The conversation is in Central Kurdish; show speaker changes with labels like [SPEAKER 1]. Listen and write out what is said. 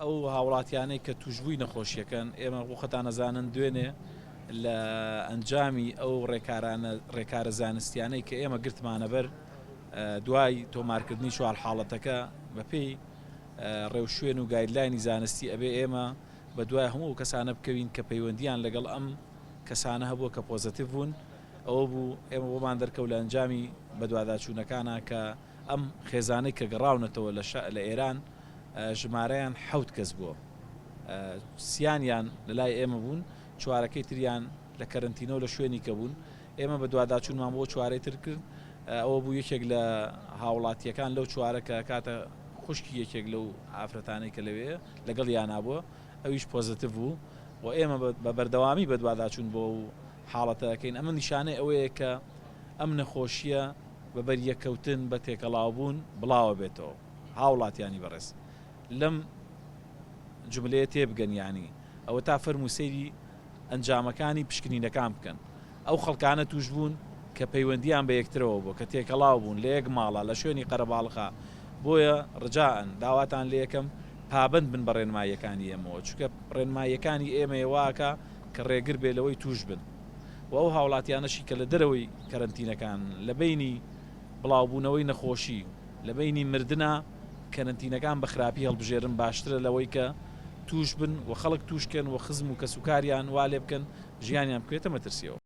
[SPEAKER 1] ئەو هاوڵاتیانەی کە توشببووی نەخۆشیەکەن ئێمە وەختان نەزانن دوێنێ لە ئەنجامی ئەو ڕێکارە زانستیانەی کە ئێمە گرتمانە بەر دوای تۆمارکردنی چوار حاڵەتەکە بەپێی ڕێوشوێن و گایدلاینی زانستی ئەبێ ئێمە بە دوای هەموو کەسانە بکەوین کە پەیوەندیان لەگەڵ ئەم کەسانە هەبووە کە پۆزتیڤ بوون ئەوە بوو ئێمە بۆمان دەرکەوت لە ئەنجامی بەدواداچوونەکانە کە ئەم خێزانەی کە گەڕاونەتەوە لە ئێران ژمارەیان 7 کەس بووە سییانیان لە لای ئێمە بوون چوارەکەی تریان لە کەرنتینەوە لە شوێنی کە بوون ئێمە بە دوواداچوونمان بۆ چوارەی تر کرد ئەوە بوو یەکێک لە هاوڵاتیەکان لەو چوارەکە کاتە خوشکی یەکێک لەو ئافرەتانەی کە لەوێ لەگەڵ یانابووە ئەویش پۆزتیڤ بوو و ئێمە بە بەردەوامی بە دوواداچوون بۆ و حاڵەتەکەین ئەمە نیشانەی ئەوەیە کە ئەم نەخۆشیە بەبەر یەکەوتن بە تێکەڵاوبوون بڵاوە بێتەوە هاوڵاتیانی بەڕێز لەم جملەیە تێبگەن ینی ئەوە تا فەرموو سەیری ئەنجامەکانی پشکنینەکان بکەن ئەو خەڵکانە توش بوون کە پەیوەندیان بە یەکترەوە بوو کە تێکەڵاو بوون لە یەک ماڵە لە شوێنی قەرەباڵغا بۆیە ڕجاءن داواتان لێ یەکەم پابند بن بە ڕێنماییەکانی ئێمەوە چونکە ڕێنماییەکانی ئێمە واکە کە ڕێگر بێ لەوەی توش بن و ئەو هاوڵاتیانەشی کە لە دەرەوەی کەرنتینەکان لە بینی بڵاوبوونەوەی نەخۆشی لە بینی مردنە کەرنتینەکان بە خراپی هەڵبژێرن باشترە لەوەی کە توش بن و خەڵک توشکەن و خزم و کەسوکاریان وا لێ بکەن ژیانیان بکرێتە مەترسیەوە.